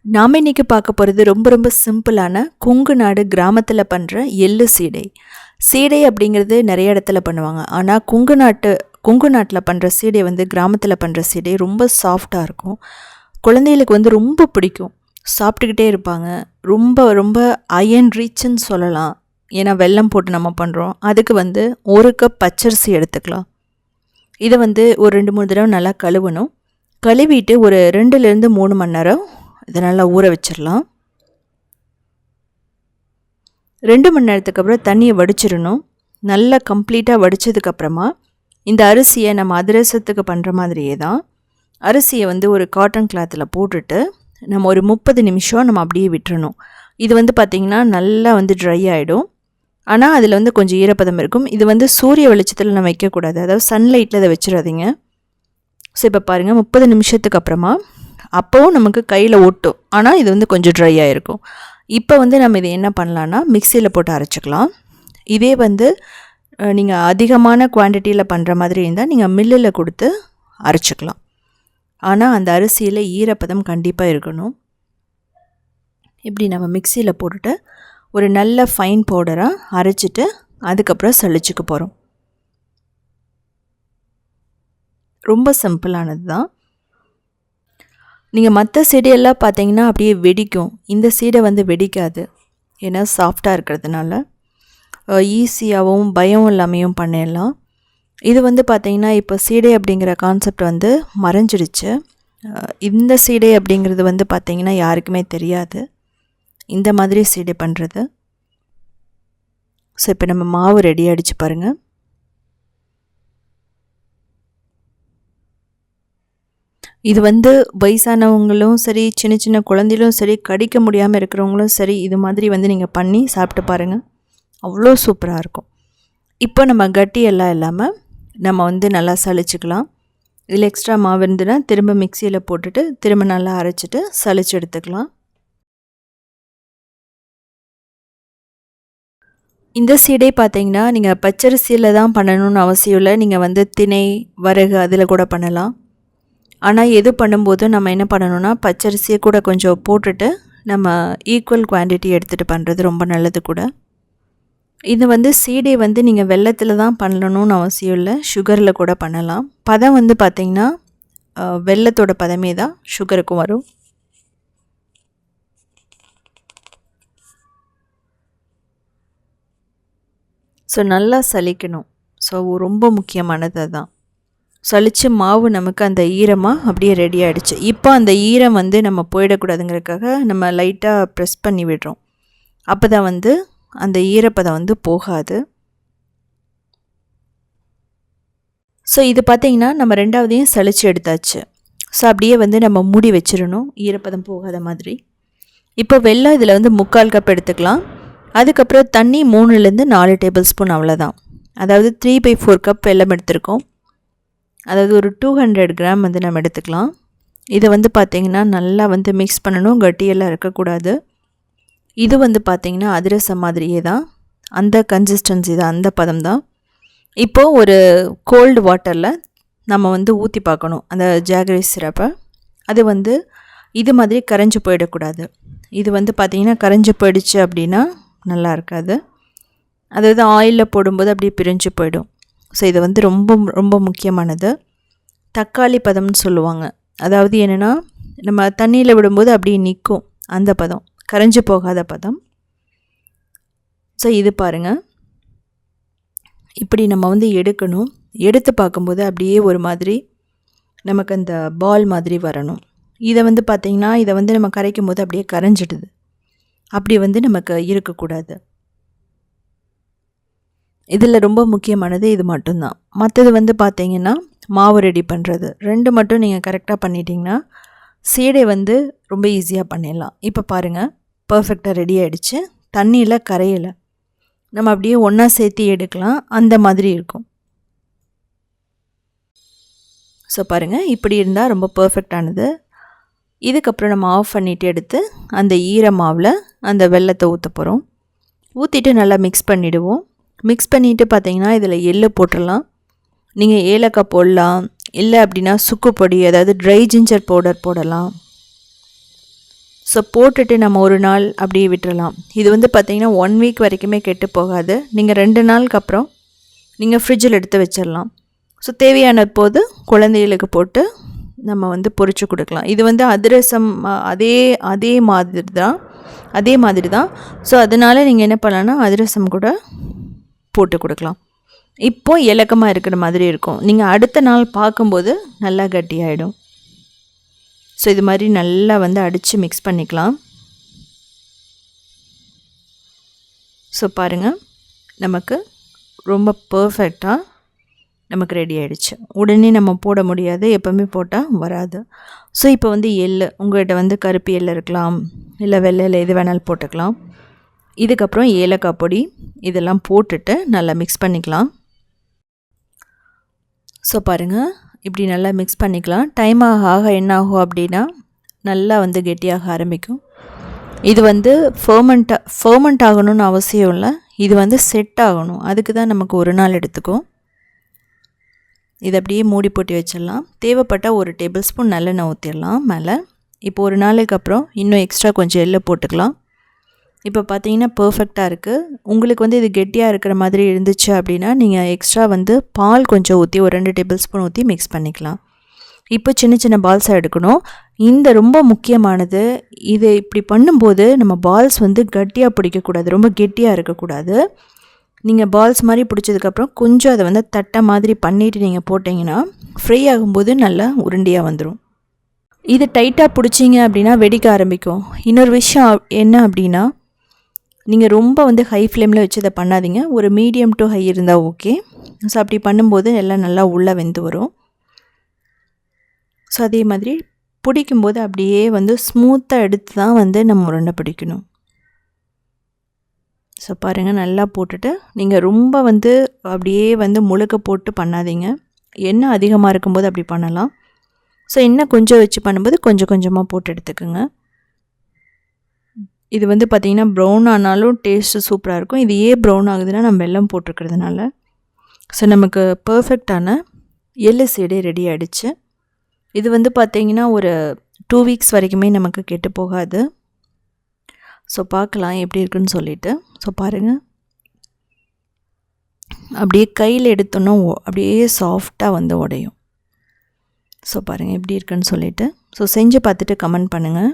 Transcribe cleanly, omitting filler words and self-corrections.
நாம் இன்றைக்கி பார்க்க போகிறது ரொம்ப ரொம்ப சிம்பிளான கொங்குநாடு கிராமத்தில் பண்ணுற எள்ளு சீடை. சீடை அப்படிங்கிறது நிறைய இடத்துல பண்ணுவாங்க. ஆனால் கொங்கு நாட்டில் பண்ணுற சீடை வந்து கிராமத்தில் பண்ணுற சீடை ரொம்ப சாஃப்டாக இருக்கும். குழந்தைகளுக்கு வந்து ரொம்ப பிடிக்கும், சாப்பிட்டுக்கிட்டே இருப்பாங்க. ரொம்ப ரொம்ப அயன் ரிச்ன்னு சொல்லலாம். ஏன்னா வெல்லம் போட்டு நம்ம பண்ணுறோம். அதுக்கு வந்து 1 கப் பச்சரிசி எடுத்துக்கலாம். இதை வந்து ஒரு 2-3 தடவை நல்லா கழுவணும். கழுவிட்டு ஒரு 2-3 மணி நேரம் இதை நல்லா ஊற வச்சிடலாம். 2 மணி நேரத்துக்கு அப்புறம் தண்ணியை வடிச்சிடணும். நல்லா கம்ப்ளீட்டாக வடித்ததுக்கப்புறமா இந்த அரிசியை நம்ம அதிரசத்துக்கு பண்ணுற மாதிரியே தான் அரிசியை வந்து ஒரு காட்டன் கிளாத்தில் போட்டுட்டு நம்ம ஒரு 30 நிமிஷம் நம்ம அப்படியே விட்டுறணும். இது வந்து பார்த்திங்கன்னா நல்லா வந்து ட்ரை ஆகிடும். ஆனால் அதில் வந்து கொஞ்சம் ஈரப்பதம் இருக்கும். இது வந்து சூரிய வெளிச்சத்தில் நம்ம வைக்கக்கூடாது, அதாவது சன்லைட்டில் இதை வச்சிடாதீங்க. ஸோ இப்போ பாருங்கள், 30 நிமிஷத்துக்கு அப்புறமா அப்போவும் நமக்கு கையில் ஒட்டும், ஆனால் இது வந்து கொஞ்சம் ட்ரை ஆகிருக்கும். இப்போ வந்து நம்ம இதை என்ன பண்ணலான்னா மிக்சியில் போட்டு அரைச்சிக்கலாம். இதே வந்து நீங்கள் அதிகமான குவான்டிட்டியில் பண்ணுற மாதிரி இருந்தால் நீங்கள் மில்லில் கொடுத்து அரைச்சிக்கலாம். ஆனால் அந்த அரிசியில் ஈரப்பதம் கண்டிப்பாக இருக்கணும். இப்படி நம்ம மிக்சியில் போட்டுட்டு ஒரு நல்ல ஃபைன் பவுடராக அரைச்சிட்டு அதுக்கப்புறம் சளிச்சுக்க போகிறோம். ரொம்ப சிம்பிளானது தான். நீங்கள் மற்ற சீடையெல்லாம் பார்த்தீங்கன்னா அப்படியே வெடிக்கும். இந்த சீடை வந்து வெடிக்காது, ஏன்னா சாஃப்டாக இருக்கிறதுனால ஈஸியாகவும் பயம் இல்லாமையும் பண்ணிடலாம். இது வந்து பார்த்திங்கன்னா இப்போ சீடை அப்படிங்கிற கான்செப்ட் வந்து மறைஞ்சிடுச்சு. இந்த சீடை அப்படிங்கிறது வந்து பார்த்திங்கன்னா யாருக்குமே தெரியாது, இந்த மாதிரி சீடை பண்ணுறது. ஸோ இப்போ நம்ம மாவு ரெடி ஆகிடுச்சு பாருங்கள். இது வந்து வயசானவங்களும் சரி, சின்ன சின்ன குழந்தைகளும் சரி, கடிக்க முடியாமல் இருக்கிறவங்களும் சரி, இது மாதிரி வந்து நீங்கள் பண்ணி சாப்பிட்டு பாருங்கள், அவ்வளோ சூப்பராக இருக்கும். இப்போ நம்ம கட்டியெல்லாம் இல்லாமல் நம்ம வந்து நல்லா சளிச்சுக்கலாம். இதில் எக்ஸ்ட்ரா மாவு இருந்துன்னா திரும்ப மிக்சியில் போட்டுட்டு திரும்ப நல்லா அரைச்சிட்டு சளிச்சு எடுத்துக்கலாம். இந்த சீடை பார்த்தீங்கன்னா நீங்கள் பச்சரிசியில் தான் பண்ணணும்னு அவசியம் இல்லை. நீங்கள் வந்து திணை, வரகு அதில் கூட பண்ணலாம். ஆனால் எது பண்ணும்போது நம்ம என்ன பண்ணணும்னா பச்சரிசியை கூட கொஞ்சம் போட்டுட்டு நம்ம ஈக்குவல் குவான்டிட்டி எடுத்துகிட்டு பண்ணுறது ரொம்ப நல்லது கூட. இது வந்து சீடை வந்து நீங்கள் வெல்லத்தில் தான் பண்ணணும்னு அவசியம் இல்லை, சுகரில் கூட பண்ணலாம். பதம் வந்து பார்த்திங்கன்னா வெல்லத்தோட பதமே தான் சுகருக்கும் வரும். ஸோ நல்லா சலிக்கணும். ஸோ ரொம்ப முக்கியமானது தான். சளிச்சு மாவு நமக்கு அந்த ஈரமாக அப்படியே ரெடி ஆகிடுச்சு. இப்போ அந்த ஈரம் வந்து நம்ம போயிடக்கூடாதுங்கிறதுக்காக நம்ம லைட்டாக ப்ரெஸ் பண்ணி விடுறோம். அப்போ தான் வந்து அந்த ஈரப்பதம் வந்து போகாது. ஸோ இது பார்த்திங்கன்னா நம்ம 2வதையும் சளிச்சு எடுத்தாச்சு. ஸோ அப்படியே வந்து நம்ம மூடி வச்சிடணும், ஈரப்பதம் போகாத மாதிரி. இப்போ வெல்லம் இதில் வந்து 3/4 கப் எடுத்துக்கலாம். அதுக்கப்புறம் தண்ணி 3-4 டேபிள் ஸ்பூன், அவ்வளோதான். அதாவது 3/4 கப் வெல்லம் எடுத்திருக்கோம். அதாவது ஒரு 200 கிராம் வந்து நம்ம எடுத்துக்கலாம். இதை வந்து பார்த்திங்கன்னா நல்லா வந்து மிக்ஸ் பண்ணணும், கட்டியெல்லாம் இருக்கக்கூடாது. இது வந்து பார்த்திங்கன்னா அதிரசம் மாதிரியே தான், அந்த கன்சிஸ்டன்சி தான், அந்த பதம் தான். இப்போது ஒரு கோல்டு வாட்டரில் நம்ம வந்து ஊற்றி பார்க்கணும் அந்த ஜாகரி சிரப்பை. அது வந்து இது மாதிரி கரைஞ்சி போயிடக்கூடாது. இது வந்து பார்த்திங்கன்னா கரைஞ்சி போயிடுச்சு அப்படின்னா நல்லா இருக்காது. அதாவது ஆயிலில் போடும்போது அப்படியே பிரிஞ்சு போயிடும். ஸோ இது வந்து ரொம்ப ரொம்ப முக்கியமானது. தக்காளி பதம்னு சொல்லுவாங்க. அதாவது என்னென்னா நம்ம தண்ணியில் விடும்போது அப்படியே நிற்கும், அந்த பதம், கரைஞ்சி போகாத பதம். ஸோ இது பாருங்கள், இப்படி நம்ம வந்து எடுக்கணும். எடுத்து பார்க்கும்போது அப்படியே ஒரு மாதிரி நமக்கு அந்த பால் மாதிரி வரணும். இதை வந்து பார்த்திங்கன்னா இதை வந்து நம்ம கரைக்கும் போது அப்படியே கரைஞ்சிடுது. அப்படி வந்து நமக்கு இருக்கக்கூடாது. இதில் ரொம்ப முக்கியமானது இது மட்டும்தான். மற்றது வந்து பார்த்திங்கன்னா மாவு ரெடி பண்ணுறது 2 மட்டும் நீங்கள் கரெக்டாக பண்ணிட்டீங்கன்னா சீடை வந்து ரொம்ப ஈஸியாக பண்ணிடலாம். இப்போ பாருங்கள், பர்ஃபெக்டாக ரெடி ஆகிடுச்சு. தண்ணியில் கரையலை, நம்ம அப்படியே ஒன்றா சேர்த்து எடுக்கலாம், அந்த மாதிரி இருக்கும். ஸோ பாருங்கள், இப்படி இருந்தால் ரொம்ப பர்ஃபெக்டானது. இதுக்கப்புறம் நம்ம ஆஃப் பண்ணிவிட்டு எடுத்து அந்த ஈர மாவில் அந்த வெல்லத்தை ஊற்ற போகிறோம். ஊற்றிட்டு நல்லா மிக்ஸ் பண்ணிவிடுவோம். மிக்ஸ் பண்ணிவிட்டு பார்த்திங்கன்னா இதில் எள்ளு போட்டுடலாம். நீங்கள் ஏலக்காய் போடலாம், இல்லை அப்படின்னா சுக்கு பொடி, அதாவது ட்ரை ஜிஞ்சர் பவுடர் போடலாம். ஸோ போட்டுட்டு நம்ம ஒரு நாள் அப்படியே விட்டுறலாம். இது வந்து பார்த்திங்கன்னா 1 வீக் வரைக்குமே கெட்டு போகாது. நீங்கள் 2 நாளுக்கு அப்புறம் நீங்கள் ஃப்ரிட்ஜில் எடுத்து வச்சிடலாம். ஸோ தேவையான போது குழந்தைகளுக்கு போட்டு நம்ம வந்து பொரிச்சு கொடுக்கலாம். இது வந்து அதிரசம் அதே மாதிரி தான். ஸோ அதனால் நீங்கள் என்ன பண்ணலான்னா அதிரசம் கூட போட்டு கொடுக்கலாம். இப்போ இலக்கமாக இருக்கிற மாதிரி இருக்கும். நீங்கள் அடுத்த நாள் பார்க்கும்போது நல்லா கட்டியாயிடும். ஸோ இது மாதிரி நல்லா வந்து அடித்து மிக்ஸ் பண்ணிக்கலாம். ஸோ பாருங்கள், நமக்கு ரொம்ப பர்ஃபெக்டாக நமக்கு ரெடி ஆகிடுச்சு. உடனே நம்ம போட முடியாது, எப்போவுமே போட்டால் வராது. ஸோ இப்போ வந்து எள்ளு, உங்கள்கிட்ட வந்து கருப்பு எள்ளு இருக்கலாம், இல்லை வெள்ளையில் எது வேணாலும் போட்டுக்கலாம். இதுக்கப்புறம் ஏலக்காய் பொடி இதெல்லாம் போட்டுட்டு நல்லா மிக்ஸ் பண்ணிக்கலாம். ஸோ பாருங்கள், இப்படி நல்லா மிக்ஸ் பண்ணிக்கலாம். டைம் ஆக என்ன ஆகும் அப்படின்னா நல்லா வந்து கெட்டியாக ஆரம்பிக்கும். இது வந்து ஃபர்மெண்ட் ஆகணும்னு அவசியம் இல்லை, இது வந்து செட் ஆகணும். அதுக்கு தான் நமக்கு ஒரு நாள் எடுத்துக்கும். இதை அப்படியே மூடி போட்டு வச்சிடலாம். தேவைப்பட்டால் 1 டேபிள் ஸ்பூன் நல்லெண்ணெய் ஊற்றிடலாம் மேலே. இப்போ ஒரு நாளைக்கு அப்புறம் இன்னும் எக்ஸ்ட்ரா கொஞ்சம் எள்ளு போட்டுக்கலாம். இப்போ பார்த்தீங்கன்னா பர்ஃபெக்டாக இருக்குது. உங்களுக்கு வந்து இது கெட்டியாக இருக்கிற மாதிரி இருந்துச்சு அப்படின்னா நீங்கள் எக்ஸ்ட்ரா வந்து பால் கொஞ்சம் ஊற்றி ஒரு 2 டேபிள் ஸ்பூன் ஊற்றி மிக்ஸ் பண்ணிக்கலாம். இப்போ சின்ன சின்ன பால்ஸாக எடுக்கணும். இந்த ரொம்ப முக்கியமானது, இது இப்படி பண்ணும்போது நம்ம பால்ஸ் வந்து கட்டியாக பிடிக்கக்கூடாது, ரொம்ப கெட்டியாக இருக்கக்கூடாது. நீங்கள் பால்ஸ் மாதிரி பிடிச்சதுக்கப்புறம் கொஞ்சம் அதை வந்து தட்டை மாதிரி பண்ணிவிட்டு நீங்கள் போட்டிங்கன்னா ஃப்ரை ஆகும்போது நல்லா உருண்டியாக வந்துடும். இது டைட்டாக பிடிச்சிங்க அப்படின்னா வெடிக்க ஆரம்பிக்கும். இன்னொரு விஷயம் என்ன அப்படின்னா, நீங்கள் ரொம்ப வந்து ஹை ஃப்ளேமில் வச்சு இதை பண்ணாதீங்க. ஒரு மீடியம் டு ஹை இருந்தால் ஓகே. ஸோ அப்படி பண்ணும்போது எல்லாம் நல்லா உள்ளே வெந்து வரும். ஸோ அதே மாதிரி பிடிக்கும்போது அப்படியே வந்து ஸ்மூத்தாக எடுத்து தான் வந்து நம்ம உருண்டை பிடிக்கணும். ஸோ பாருங்கள், நல்லா போட்டுட்டு நீங்கள் ரொம்ப வந்து அப்படியே வந்து முழுக்க போட்டு பண்ணாதீங்க. எண்ணெய் அதிகமாக இருக்கும்போது அப்படி பண்ணலாம். ஸோ எண்ணெய் கொஞ்சம் வச்சு பண்ணும்போது கொஞ்சம் கொஞ்சமாக போட்டு எடுத்துக்கோங்க. இது வந்து பார்த்திங்கன்னா ப்ரௌன் ஆனாலும் டேஸ்ட்டு சூப்பராக இருக்கும். இது ஏன் ப்ரௌன் ஆகுதுன்னா நம்ம வெல்லம் போட்டிருக்கிறதுனால. ஸோ நமக்கு பர்ஃபெக்டான எள்ளு சீடை ரெடி ஆகிடுச்சு. இது வந்து பார்த்திங்கன்னா ஒரு 2 வீக்ஸ் வரைக்குமே நமக்கு கெட்டு போகாது. ஸோ பார்க்கலாம் எப்படி இருக்குன்னு சொல்லிவிட்டு. ஸோ பாருங்கள், அப்படியே கையில் எடுத்தோன்னா அப்படியே சாஃப்டாக வந்து உடையும். ஸோ பாருங்கள் எப்படி இருக்குன்னு சொல்லிவிட்டு. ஸோ செஞ்சு பார்த்துட்டு கமெண்ட் பண்ணுங்கள்.